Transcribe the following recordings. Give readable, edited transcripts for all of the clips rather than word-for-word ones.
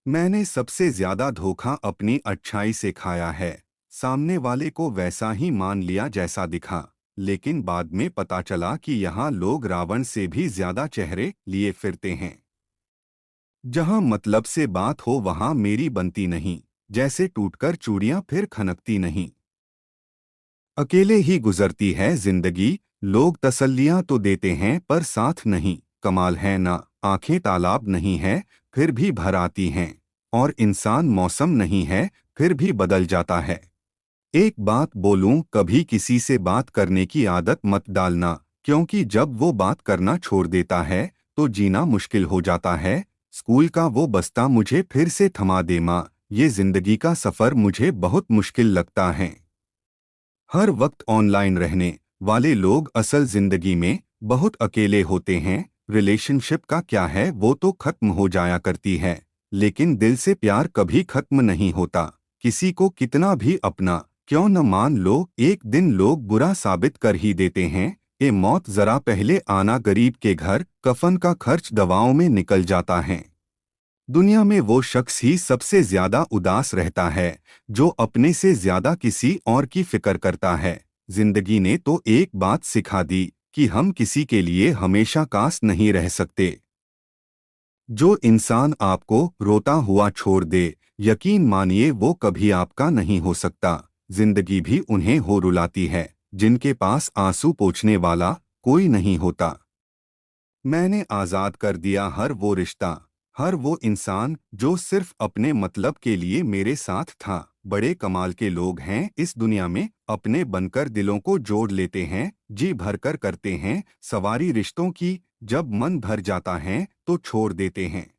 मैंने सबसे ज्यादा धोखा अपनी अच्छाई से खाया है। सामने वाले को वैसा ही मान लिया जैसा दिखा, लेकिन बाद में पता चला कि यहाँ लोग रावण से भी ज्यादा चेहरे लिए फिरते हैं। जहाँ मतलब से बात हो वहाँ मेरी बनती नहीं, जैसे टूटकर चूड़ियाँ फिर खनकती नहीं। अकेले ही गुजरती है जिंदगी, लोग तसल्लियाँ तो देते हैं पर साथ नहीं। कमाल है ना, आंखें तालाब नहीं है फिर भी भर आती हैं, और इंसान मौसम नहीं है फिर भी बदल जाता है। एक बात बोलूं, कभी किसी से बात करने की आदत मत डालना, क्योंकि जब वो बात करना छोड़ देता है तो जीना मुश्किल हो जाता है। स्कूल का वो बस्ता मुझे फिर से थमा दे माँ, ये जिंदगी का सफर मुझे बहुत मुश्किल लगता है। हर वक्त ऑनलाइन रहने वाले लोग असल जिंदगी में बहुत अकेले होते हैं। रिलेशनशिप का क्या है, वो तो खत्म हो जाया करती है, लेकिन दिल से प्यार कभी खत्म नहीं होता। किसी को कितना भी अपना क्यों न मान लो, एक दिन लोग बुरा साबित कर ही देते हैं। ये मौत जरा पहले आना, गरीब के घर कफन का खर्च दवाओं में निकल जाता है। दुनिया में वो शख्स ही सबसे ज्यादा उदास रहता है जो अपने से ज्यादा किसी और की फिक्र करता है। जिंदगी ने तो एक बात सिखा दी कि हम किसी के लिए हमेशा कास नहीं रह सकते। जो इंसान आपको रोता हुआ छोड़ दे, यकीन मानिए वो कभी आपका नहीं हो सकता। जिंदगी भी उन्हें हो रुलाती है जिनके पास आंसू पोंछने वाला कोई नहीं होता। मैंने आज़ाद कर दिया हर वो रिश्ता, हर वो इंसान जो सिर्फ अपने मतलब के लिए मेरे साथ था। बड़े कमाल के लोग हैं इस दुनिया में, अपने बनकर दिलों को जोड़ लेते हैं, जी भरकर करते हैं सवारी रिश्तों की। जब मन भर जाता है तो छोड़ देते हैं।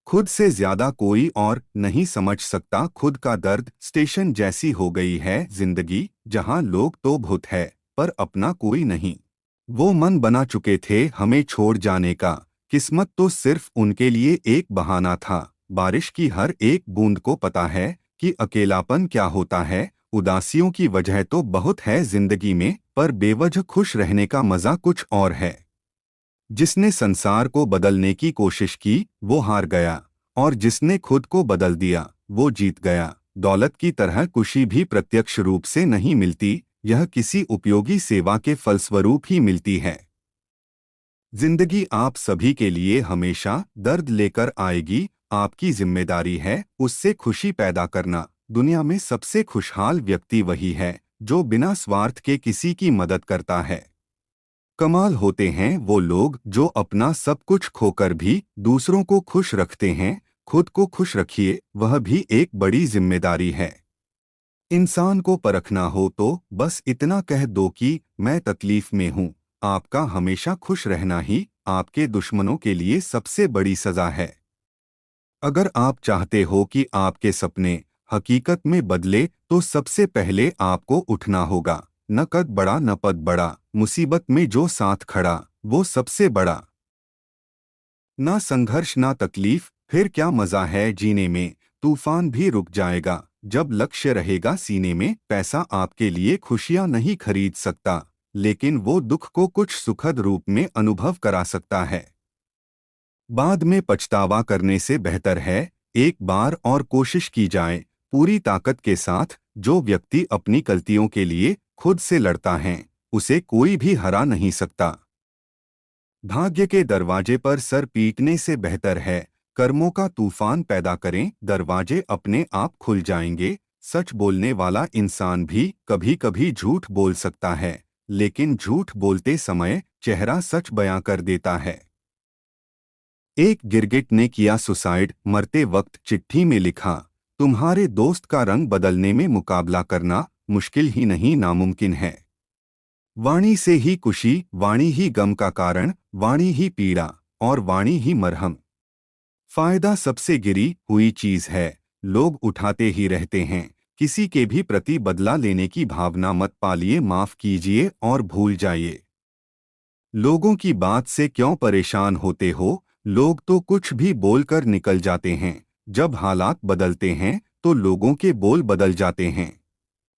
खुद से ज्यादा कोई और नहीं समझ सकता खुद का दर्द। स्टेशन जैसी हो गई है जिंदगी, जहां लोग तो भूत है पर अपना कोई नहीं। वो मन बना चुके थे हमें छोड़ जाने का, किस्मत तो सिर्फ उनके लिए एक बहाना था। बारिश की हर एक बूंद को पता है कि अकेलापन क्या होता है। उदासियों की वजह तो बहुत है जिंदगी में, पर बेवजह खुश रहने का मजा कुछ और है। जिसने संसार को बदलने की कोशिश की वो हार गया, और जिसने खुद को बदल दिया वो जीत गया। दौलत की तरह खुशी भी प्रत्यक्ष रूप से नहीं मिलती, यह किसी उपयोगी सेवा के फलस्वरूप ही मिलती है। जिंदगी आप सभी के लिए हमेशा दर्द लेकर आएगी, आपकी जिम्मेदारी है उससे खुशी पैदा करना। दुनिया में सबसे खुशहाल व्यक्ति वही है जो बिना स्वार्थ के किसी की मदद करता है। कमाल होते हैं वो लोग जो अपना सब कुछ खोकर भी दूसरों को खुश रखते हैं। खुद को खुश रखिए, वह भी एक बड़ी जिम्मेदारी है। इंसान को परखना हो तो बस इतना कह दो कि मैं तकलीफ में हूँ। आपका हमेशा खुश रहना ही आपके दुश्मनों के लिए सबसे बड़ी सजा है। अगर आप चाहते हो कि आपके सपने हकीकत में बदले तो सबसे पहले आपको उठना होगा। न कद बड़ा न पद बड़ा, मुसीबत में जो साथ खड़ा वो सबसे बड़ा। ना संघर्ष ना तकलीफ, फिर क्या मजा है जीने में। तूफान भी रुक जाएगा जब लक्ष्य रहेगा सीने में। पैसा आपके लिए खुशियां नहीं खरीद सकता, लेकिन वो दुख को कुछ सुखद रूप में अनुभव करा सकता है। बाद में पछतावा करने से बेहतर है एक बार और कोशिश की जाए पूरी ताकत के साथ। जो व्यक्ति अपनी गलतियों के लिए खुद से लड़ता है उसे कोई भी हरा नहीं सकता। भाग्य के दरवाजे पर सर पीटने से बेहतर है कर्मों का तूफान पैदा करें, दरवाजे अपने आप खुल जाएंगे। सच बोलने वाला इंसान भी कभी कभी झूठ बोल सकता है, लेकिन झूठ बोलते समय चेहरा सच बयां कर देता है। एक गिरगिट ने किया सुसाइड, मरते वक्त चिट्ठी में लिखा, तुम्हारे दोस्त का रंग बदलने में मुकाबला करना मुश्किल ही नहीं नामुमकिन है। वाणी से ही खुशी, वाणी ही गम का कारण, वाणी ही पीड़ा और वाणी ही मरहम। फायदा सबसे गिरी हुई चीज है, लोग उठाते ही रहते हैं। किसी के भी प्रति बदला लेने की भावना मत पालिए, माफ कीजिए और भूल जाइए। लोगों की बात से क्यों परेशान होते हो, लोग तो कुछ भी बोलकर निकल जाते हैं। जब हालात बदलते हैं तो लोगों के बोल बदल जाते हैं।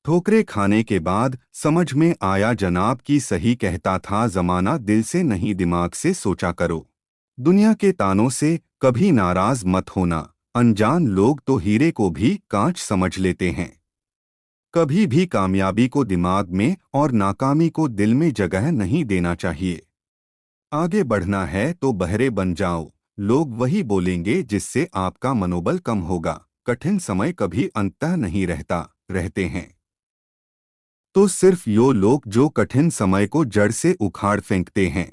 ठोकरे खाने के बाद समझ में आया जनाब की सही कहता था जमाना, दिल से नहीं दिमाग से सोचा करो। दुनिया के तानों से कभी नाराज मत होना, अनजान लोग तो हीरे को भी कांच समझ लेते हैं। कभी भी कामयाबी को दिमाग में और नाकामी को दिल में जगह नहीं देना चाहिए। आगे बढ़ना है तो बहरे बन जाओ, लोग वही बोलेंगे जिससे आपका मनोबल कम होगा। कठिन समय कभी अंततः नहीं रहते हैं तो सिर्फ यो लोग जो कठिन समय को जड़ से उखाड़ फेंकते हैं।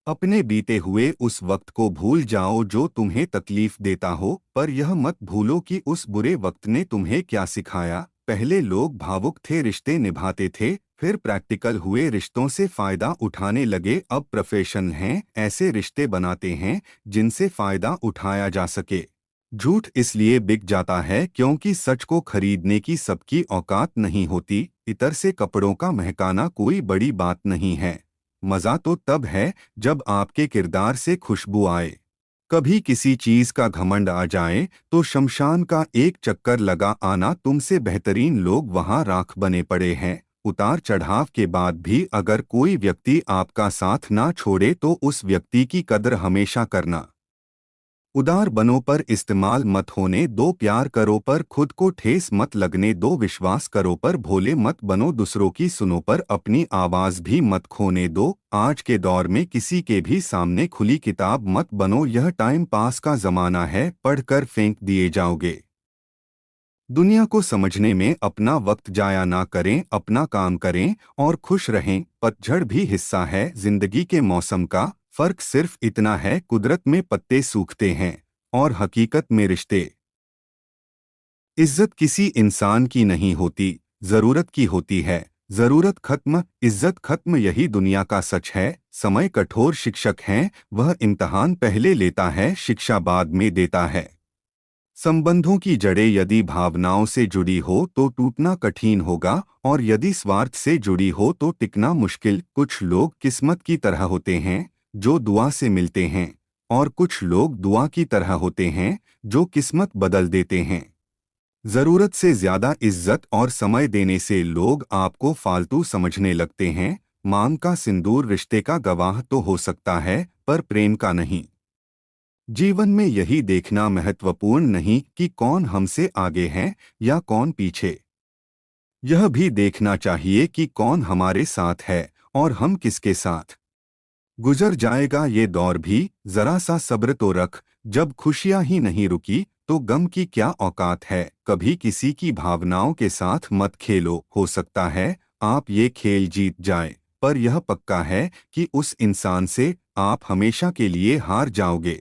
अपने बीते हुए उस वक्त को भूल जाओ जो तुम्हें तकलीफ देता हो, पर यह मत भूलो कि उस बुरे वक्त ने तुम्हें क्या सिखाया। पहले लोग भावुक थे, रिश्ते निभाते थे, फिर प्रैक्टिकल हुए, रिश्तों से फायदा उठाने लगे। अब प्रोफेशनल हैं, ऐसे रिश्ते बनाते हैं जिनसे फायदा उठाया जा सके। झूठ इसलिए बिक जाता है क्योंकि सच को खरीदने की सबकी औकात नहीं होती। इतर से कपड़ों का महकाना कोई बड़ी बात नहीं है। मजा तो तब है जब आपके किरदार से खुशबू आए। कभी किसी चीज का घमंड आ जाए तो शमशान का एक चक्कर लगा आना। तुमसे बेहतरीन लोग वहां राख बने पड़े हैं। उतार चढ़ाव के बाद भी अगर कोई व्यक्ति आपका साथ ना छोड़े तो उस व्यक्ति की कदर हमेशा करना। उदार बनो पर इस्तेमाल मत होने दो, प्यार करो पर खुद को ठेस मत लगने दो, विश्वास करो पर भोले मत बनो, दूसरों की सुनो पर अपनी आवाज भी मत खोने दो। आज के दौर में किसी के भी सामने खुली किताब मत बनो, यह टाइम पास का जमाना है, पढ़कर फेंक दिए जाओगे। दुनिया को समझने में अपना वक्त जाया ना करें, अपना काम करें और खुश रहें। पतझड़ भी हिस्सा है जिंदगी के मौसम का, फर्क सिर्फ इतना है कुदरत में पत्ते सूखते हैं और हकीकत में रिश्ते। इज्जत किसी इंसान की नहीं होती, जरूरत की होती है। जरूरत खत्म, इज्जत खत्म, यही दुनिया का सच है। समय कठोर शिक्षक है, वह इम्तहान पहले लेता है, शिक्षा बाद में देता है। संबंधों की जड़ें यदि भावनाओं से जुड़ी हो तो टूटना कठिन होगा, और यदि स्वार्थ से जुड़ी हो तो टिकना मुश्किल। कुछ लोग किस्मत की तरह होते हैं जो दुआ से मिलते हैं, और कुछ लोग दुआ की तरह होते हैं जो किस्मत बदल देते हैं। जरूरत से ज्यादा इज्जत और समय देने से लोग आपको फालतू समझने लगते हैं। मांग का सिंदूर रिश्ते का गवाह तो हो सकता है, पर प्रेम का नहीं। जीवन में यही देखना महत्वपूर्ण नहीं कि कौन हमसे आगे है या कौन पीछे। यह भी देखना चाहिए कि कौन हमारे साथ है और हम किसके साथ। गुजर जाएगा ये दौर भी, जरा सा सब्र तो रख। जब खुशियां ही नहीं रुकी तो गम की क्या औकात है। कभी किसी की भावनाओं के साथ मत खेलो, हो सकता है आप ये खेल जीत जाए, पर यह पक्का है कि उस इंसान से आप हमेशा के लिए हार जाओगे।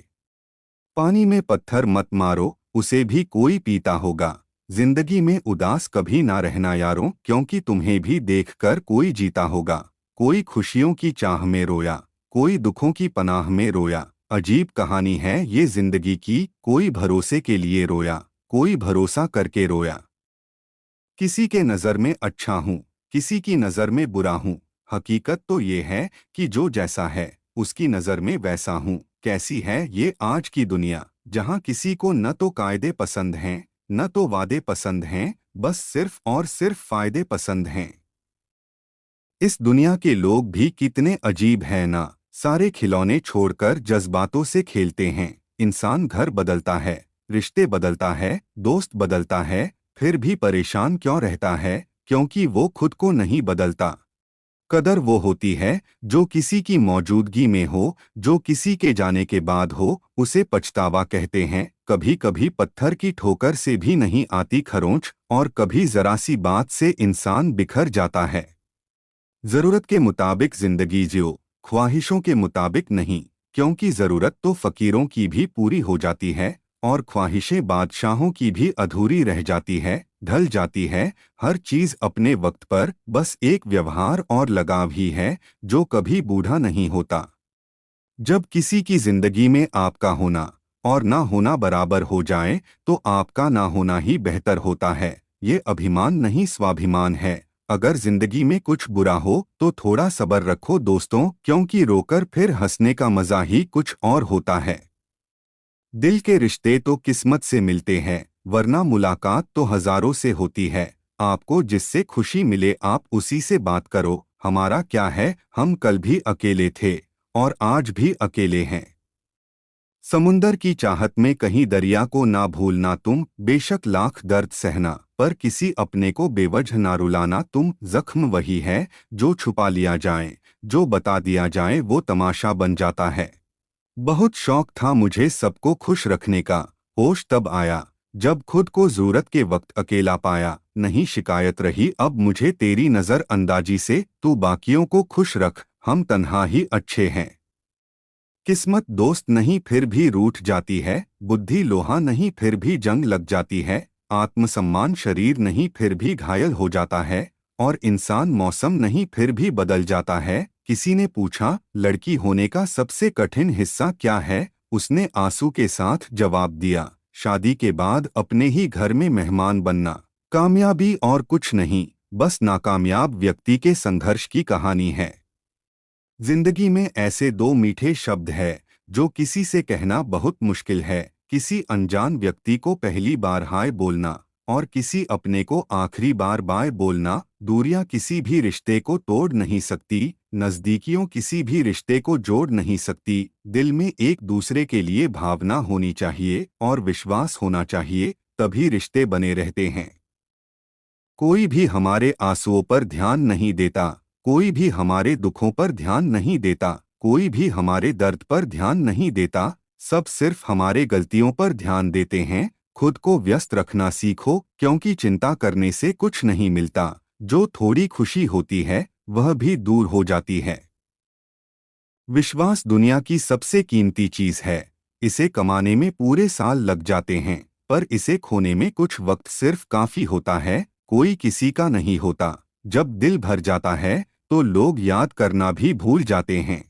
पानी में पत्थर मत मारो, उसे भी कोई पीता होगा। जिंदगी में उदास कभी ना रहना यारों, क्योंकि तुम्हें भी देखकर कोई जीता होगा। कोई खुशियों की चाह में रोया, कोई दुखों की पनाह में रोया। अजीब कहानी है ये जिंदगी की, कोई भरोसे के लिए रोया, कोई भरोसा करके रोया। किसी के नज़र में अच्छा हूँ, किसी की नज़र में बुरा हूँ। हकीकत तो ये है कि जो जैसा है उसकी नज़र में वैसा हूँ। कैसी है ये आज की दुनिया, जहाँ किसी को न तो कायदे पसंद हैं न तो वादे पसंद हैं, बस सिर्फ और सिर्फ फायदे पसंद हैं। इस दुनिया के लोग भी कितने अजीब हैं ना, सारे खिलौने छोड़कर जज्बातों से खेलते हैं। इंसान घर बदलता है, रिश्ते बदलता है, दोस्त बदलता है, फिर भी परेशान क्यों रहता है? क्योंकि वो खुद को नहीं बदलता। कदर वो होती है जो किसी की मौजूदगी में हो, जो किसी के जाने के बाद हो, उसे पछतावा कहते हैं। कभी कभी पत्थर की ठोकर से भी नहीं आती खरोंच, और कभी जरा सी बात से इंसान बिखर जाता है। जरूरत के मुताबिक जिंदगी जियो, ख्वाहिशों के मुताबिक नहीं, क्योंकि जरूरत तो फकीरों की भी पूरी हो जाती है और ख्वाहिशें बादशाहों की भी अधूरी रह जाती है, ढल जाती है। हर चीज अपने वक्त पर, बस एक व्यवहार और लगाव ही है जो कभी बूढ़ा नहीं होता। जब किसी की जिंदगी में आपका होना और ना होना बराबर हो जाए तो आपका ना होना ही बेहतर होता है। ये अभिमान नहीं, स्वाभिमान है। अगर जिंदगी में कुछ बुरा हो तो थोड़ा सब्र रखो दोस्तों, क्योंकि रोकर फिर हंसने का मजा ही कुछ और होता है। दिल के रिश्ते तो किस्मत से मिलते हैं, वरना मुलाकात तो हजारों से होती है। आपको जिससे खुशी मिले आप उसी से बात करो। हमारा क्या है, हम कल भी अकेले थे और आज भी अकेले हैं। समुंदर की चाहत में कहीं दरिया को ना भूलना तुम, बेशक लाख दर्द सहना, पर किसी अपने को बेवजह ना रुलाना तुम। जख्म वही है जो छुपा लिया जाए, जो बता दिया जाए वो तमाशा बन जाता है। बहुत शौक था मुझे सबको खुश रखने का, होश तब आया जब खुद को जरूरत के वक्त अकेला पाया। नहीं शिकायत रही अब मुझे तेरी नजर अंदाजी से, तू बाकियों को खुश रख, हम तन्हा ही अच्छे हैं। किस्मत दोस्त नहीं फिर भी रूठ जाती है, बुद्धि लोहा नहीं फिर भी जंग लग जाती है, आत्मसम्मान शरीर नहीं फिर भी घायल हो जाता है, और इंसान मौसम नहीं फिर भी बदल जाता है। किसी ने पूछा लड़की होने का सबसे कठिन हिस्सा क्या है, उसने आंसू के साथ जवाब दिया, शादी के बाद अपने ही घर में मेहमान बनना। कामयाबी और कुछ नहीं, बस नाकामयाब व्यक्ति के संघर्ष की कहानी है। जिंदगी में ऐसे दो मीठे शब्द हैं जो किसी से कहना बहुत मुश्किल है, किसी अनजान व्यक्ति को पहली बार हाय बोलना, और किसी अपने को आखिरी बार बाय बोलना। दूरियां किसी भी रिश्ते को तोड़ नहीं सकती, नजदीकियों किसी भी रिश्ते को जोड़ नहीं सकती। दिल में एक दूसरे के लिए भावना होनी चाहिए और विश्वास होना चाहिए, तभी रिश्ते बने रहते हैं। कोई भी हमारे आंसुओं पर ध्यान नहीं देता, कोई भी हमारे दुखों पर ध्यान नहीं देता, कोई भी हमारे दर्द पर ध्यान नहीं देता। सब सिर्फ हमारे गलतियों पर ध्यान देते हैं। खुद को व्यस्त रखना सीखो, क्योंकि चिंता करने से कुछ नहीं मिलता। जो थोड़ी खुशी होती है वह भी दूर हो जाती है। विश्वास दुनिया की सबसे कीमती चीज है। इसे कमाने में पूरे साल लग जाते हैं, पर इसे खोने में कुछ वक्त सिर्फ काफी होता है। कोई किसी का नहीं होता। जब दिल भर जाता है तो लोग याद करना भी भूल जाते हैं।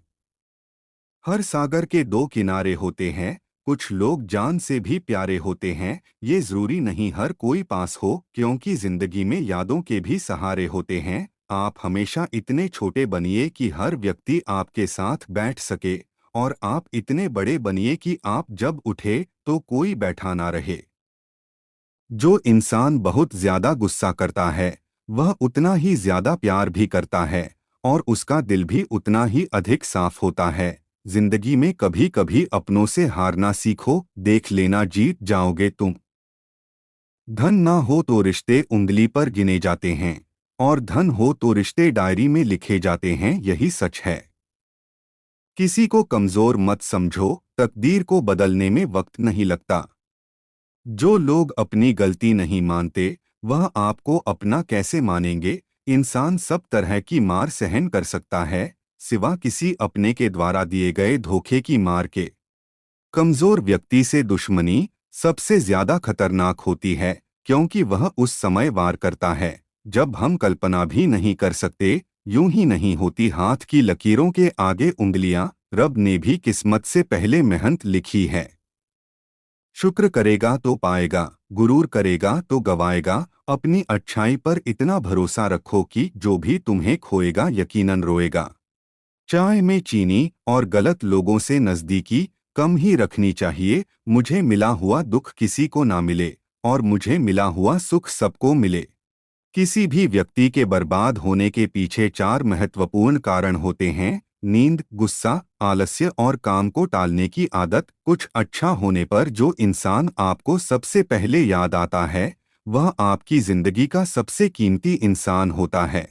हर सागर के दो किनारे होते हैं, कुछ लोग जान से भी प्यारे होते हैं। ये जरूरी नहीं हर कोई पास हो, क्योंकि जिंदगी में यादों के भी सहारे होते हैं। आप हमेशा इतने छोटे बनिए कि हर व्यक्ति आपके साथ बैठ सके, और आप इतने बड़े बनिए कि आप जब उठे तो कोई बैठा ना रहे। जो इंसान बहुत ज्यादा गुस्सा करता है वह उतना ही ज्यादा प्यार भी करता है, और उसका दिल भी उतना ही अधिक साफ होता है। जिंदगी में कभी कभी अपनों से हारना सीखो, देख लेना जीत जाओगे तुम। धन ना हो तो रिश्ते उंगली पर गिने जाते हैं, और धन हो तो रिश्ते डायरी में लिखे जाते हैं, यही सच है। किसी को कमजोर मत समझो, तकदीर को बदलने में वक्त नहीं लगता। जो लोग अपनी गलती नहीं मानते वह आपको अपना कैसे मानेंगे। इंसान सब तरह की मार सहन कर सकता है, सिवा किसी अपने के द्वारा दिए गए धोखे की मार के। कमजोर व्यक्ति से दुश्मनी सबसे ज्यादा खतरनाक होती है, क्योंकि वह उस समय वार करता है जब हम कल्पना भी नहीं कर सकते। यूं ही नहीं होती हाथ की लकीरों के आगे उंगलियां, रब ने भी किस्मत से पहले मेहनत लिखी है। शुक्र करेगा तो पाएगा, गुरूर करेगा तो गवाएगा। अपनी अच्छाई पर इतना भरोसा रखो कि जो भी तुम्हें खोएगा यकीनन रोएगा। चाय में चीनी और गलत लोगों से नजदीकी कम ही रखनी चाहिए। मुझे मिला हुआ दुख किसी को ना मिले, और मुझे मिला हुआ सुख सबको मिले। किसी भी व्यक्ति के बर्बाद होने के पीछे चार महत्वपूर्ण कारण होते हैं: नींद, गुस्सा, आलस्य और काम को टालने की आदत। कुछ अच्छा होने पर जो इंसान आपको सबसे पहले याद आता है वह आपकी जिंदगी का सबसे कीमती इंसान होता है।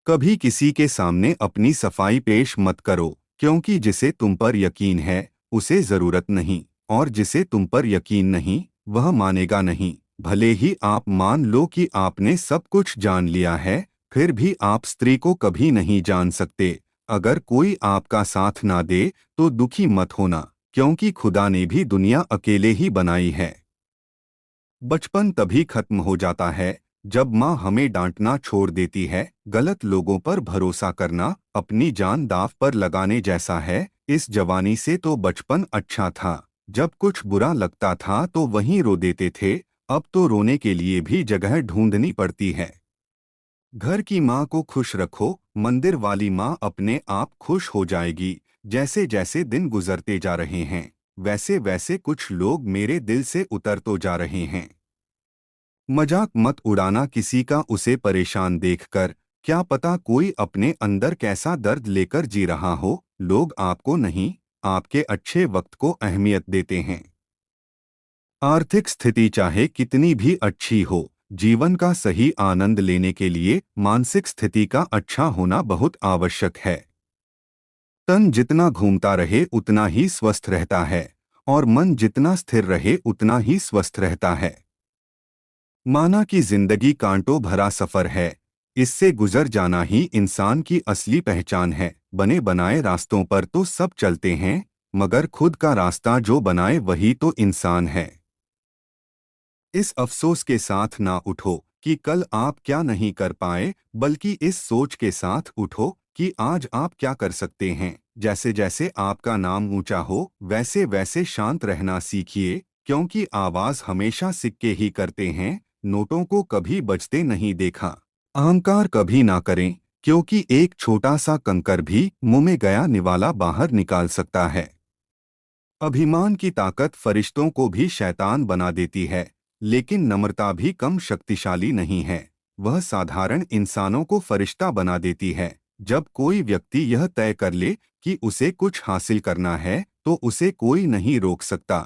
कभी किसी के सामने अपनी सफाई पेश मत करो, क्योंकि जिसे तुम पर यकीन है उसे जरूरत नहीं, और जिसे तुम पर यकीन नहीं वह मानेगा नहीं। भले ही आप मान लो कि आपने सब कुछ जान लिया है, फिर भी आप स्त्री को कभी नहीं जान सकते। अगर कोई आपका साथ ना दे तो दुखी मत होना, क्योंकि खुदा ने भी दुनिया अकेले ही बनाई है। बचपन तभी खत्म हो जाता है जब माँ हमें डांटना छोड़ देती है। गलत लोगों पर भरोसा करना अपनी जान दांव पर लगाने जैसा है। इस जवानी से तो बचपन अच्छा था, जब कुछ बुरा लगता था तो वहीं रो देते थे। अब तो रोने के लिए भी जगह ढूंढनी पड़ती है। घर की माँ को खुश रखो, मंदिर वाली माँ अपने आप खुश हो जाएगी। जैसे जैसे दिन गुजरते जा रहे हैं वैसे वैसे कुछ लोग मेरे दिल से उतर तो जा रहे हैं। मजाक मत उड़ाना किसी का उसे परेशान देखकर, क्या पता कोई अपने अंदर कैसा दर्द लेकर जी रहा हो। लोग आपको नहीं आपके अच्छे वक्त को अहमियत देते हैं। आर्थिक स्थिति चाहे कितनी भी अच्छी हो, जीवन का सही आनंद लेने के लिए मानसिक स्थिति का अच्छा होना बहुत आवश्यक है। तन जितना घूमता रहे उतना ही स्वस्थ रहता है, और मन जितना स्थिर रहे उतना ही स्वस्थ रहता है। माना कि जिंदगी कांटों भरा सफर है, इससे गुजर जाना ही इंसान की असली पहचान है। बने बनाए रास्तों पर तो सब चलते हैं, मगर खुद का रास्ता जो बनाए वही तो इंसान है। इस अफसोस के साथ ना उठो कि कल आप क्या नहीं कर पाए, बल्कि इस सोच के साथ उठो कि आज आप क्या कर सकते हैं। जैसे जैसे आपका नाम ऊंचा हो, वैसे वैसे शांत रहना सीखिए, क्योंकि आवाज हमेशा सिक्के ही करते हैं, नोटों को कभी बजते नहीं देखा। अहंकार कभी ना करें, क्योंकि एक छोटा सा कंकर भी मुंह में गया निवाला बाहर निकाल सकता है। अभिमान की ताकत फरिश्तों को भी शैतान बना देती है, लेकिन नम्रता भी कम शक्तिशाली नहीं है। वह साधारण इंसानों को फरिश्ता बना देती है। जब कोई व्यक्ति यह तय कर ले कि उसे कुछ हासिल करना है, तो उसे कोई नहीं रोक सकता।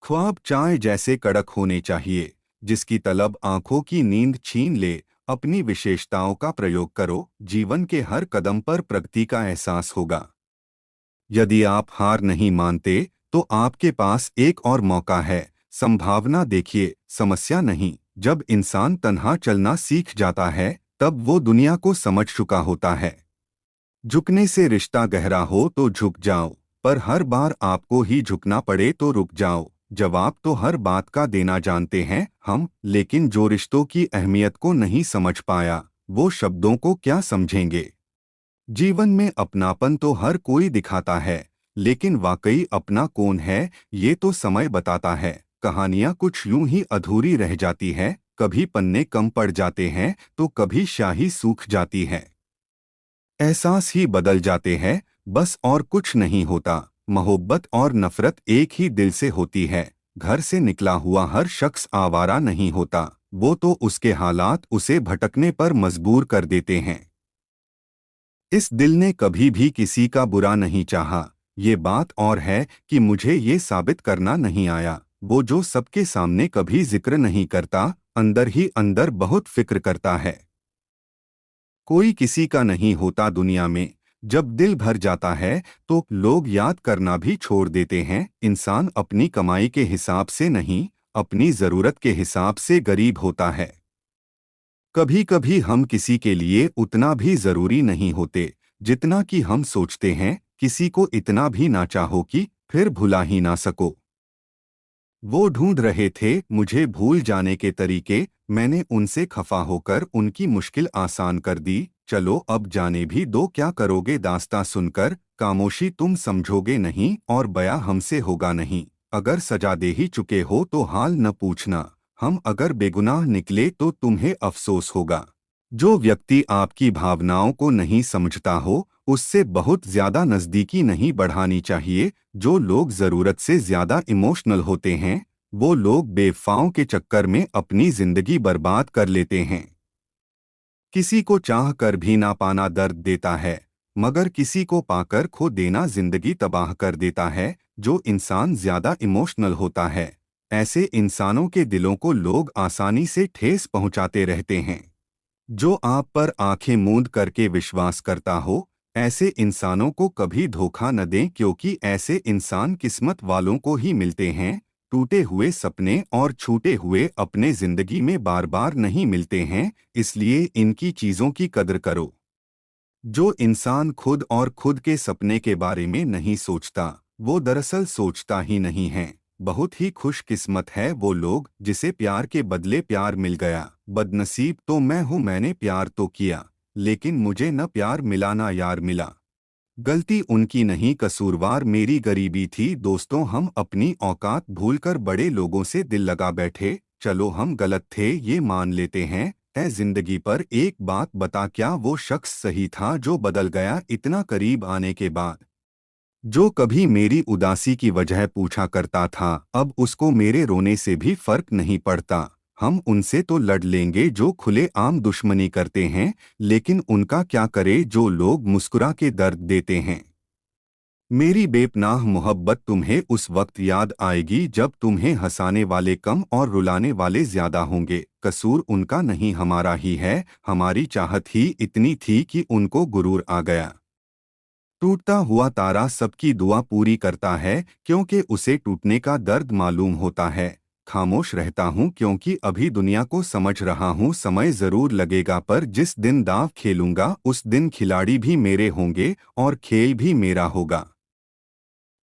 ख्वाब चाय जैसे कड़क होने चाहिए, जिसकी तलब आंखों की नींद छीन ले। अपनी विशेषताओं का प्रयोग करो, जीवन के हर कदम पर प्रगति का एहसास होगा। यदि आप हार नहीं मानते, तो आपके पास एक और मौका है। संभावना देखिए, समस्या नहीं। जब इंसान तन्हा चलना सीख जाता है, तब वो दुनिया को समझ चुका होता है। झुकने से रिश्ता गहरा हो तो झुक जाओ, पर हर बार आपको ही झुकना पड़े तो रुक जाओ। जवाब तो हर बात का देना जानते हैं हम, लेकिन जो रिश्तों की अहमियत को नहीं समझ पाया, वो शब्दों को क्या समझेंगे। जीवन में अपनापन तो हर कोई दिखाता है, लेकिन वाकई अपना कौन है, ये तो समय बताता है। कहानियां कुछ यूं ही अधूरी रह जाती है, कभी पन्ने कम पड़ जाते हैं तो कभी स्याही सूख जाती है। एहसास ही बदल जाते हैं, बस और कुछ नहीं होता। मोहब्बत और नफरत एक ही दिल से होती है। घर से निकला हुआ हर शख्स आवारा नहीं होता, वो तो उसके हालात उसे भटकने पर मजबूर कर देते हैं। इस दिल ने कभी भी किसी का बुरा नहीं चाहा। ये बात और है कि मुझे ये साबित करना नहीं आया। वो जो सबके सामने कभी जिक्र नहीं करता, अंदर ही अंदर बहुत फिक्र करता है। कोई किसी का नहीं होता दुनिया में। जब दिल भर जाता है तो लोग याद करना भी छोड़ देते हैं। इंसान अपनी कमाई के हिसाब से नहीं, अपनी जरूरत के हिसाब से गरीब होता है। कभी कभी हम किसी के लिए उतना भी जरूरी नहीं होते जितना कि हम सोचते हैं। किसी को इतना भी ना चाहो कि फिर भुला ही ना सको। वो ढूंढ रहे थे मुझे भूल जाने के तरीके, मैंने उनसे खफा होकर उनकी मुश्किल आसान कर दी। चलो अब जाने भी दो, क्या करोगे दास्तां सुनकर। खामोशी तुम समझोगे नहीं और बयां हमसे होगा नहीं। अगर सजा दे ही चुके हो तो हाल न पूछना। हम अगर बेगुनाह निकले तो तुम्हें अफसोस होगा। जो व्यक्ति आपकी भावनाओं को नहीं समझता हो, उससे बहुत ज्यादा नजदीकी नहीं बढ़ानी चाहिए। जो लोग जरूरत से ज्यादा इमोशनल होते हैं, वो लोग बेवफाओं के चक्कर में अपनी जिंदगी बर्बाद कर लेते हैं। किसी को चाह कर भी ना पाना दर्द देता है, मगर किसी को पाकर खो देना जिंदगी तबाह कर देता है। जो इंसान ज्यादा इमोशनल होता है, ऐसे इंसानों के दिलों को लोग आसानी से ठेस पहुंचाते रहते हैं। जो आप पर आंखें मूंद करके विश्वास करता हो, ऐसे इंसानों को कभी धोखा न दें, क्योंकि ऐसे इंसान किस्मत वालों को ही मिलते हैं। टूटे हुए सपने और छूटे हुए अपने जिंदगी में बार बार नहीं मिलते हैं, इसलिए इनकी चीजों की कदर करो। जो इंसान खुद और खुद के सपने के बारे में नहीं सोचता, वो दरअसल सोचता ही नहीं है। बहुत ही खुशकिस्मत है वो लोग जिसे प्यार के बदले प्यार मिल गया। बदनसीब तो मैं हूँ, मैंने प्यार तो किया, लेकिन मुझे न प्यार मिला ना यार मिला। गलती उनकी नहीं, कसूरवार मेरी गरीबी थी। दोस्तों, हम अपनी औकात भूलकर बड़े लोगों से दिल लगा बैठे। चलो हम गलत थे ये मान लेते हैं। ऐ जिंदगी पर एक बात बता, क्या वो शख्स सही था जो बदल गया इतना करीब आने के बाद। जो कभी मेरी उदासी की वजह पूछा करता था, अब उसको मेरे रोने से भी फर्क नहीं पड़ता। हम उनसे तो लड़ लेंगे जो खुले आम दुश्मनी करते हैं, लेकिन उनका क्या करे जो लोग मुस्कुरा के दर्द देते हैं। मेरी बेपनाह मोहब्बत तुम्हें उस वक्त याद आएगी जब तुम्हें हंसाने वाले कम और रुलाने वाले ज्यादा होंगे। कसूर उनका नहीं हमारा ही है, हमारी चाहत ही इतनी थी कि उनको गुरूर आ गया। टूटता हुआ तारा सबकी दुआ पूरी करता है क्योंकि उसे टूटने का दर्द मालूम होता है। खामोश रहता हूँ क्योंकि अभी दुनिया को समझ रहा हूँ, समय जरूर लगेगा पर जिस दिन दांव खेलूंगा उस दिन खिलाड़ी भी मेरे होंगे और खेल भी मेरा होगा।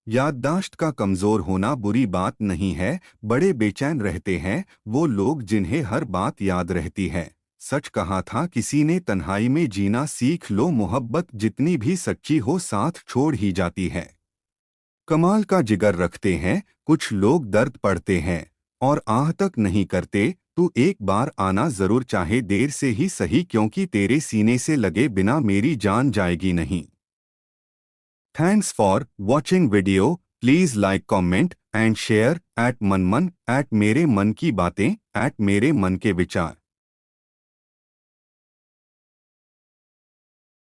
याददाश्त का कमजोर होना बुरी बात नहीं है, बड़े बेचैन रहते हैं वो लोग जिन्हें हर बात याद रहती है। सच कहा था किसी ने, तन्हाई में जीना सीख लो, मोहब्बत जितनी भी सच्ची हो साथ छोड़ ही जाती है। कमाल का जिगर रखते हैं कुछ लोग, दर्द पड़ते हैं और आह तक नहीं करते। तू एक बार आना जरूर, चाहे देर से ही सही, क्योंकि तेरे सीने से लगे बिना मेरी जान जाएगी नहीं। Thanks for watching video. Please like, comment and share @मनमन @मेरे मन की बातें @मेरे मन के विचार।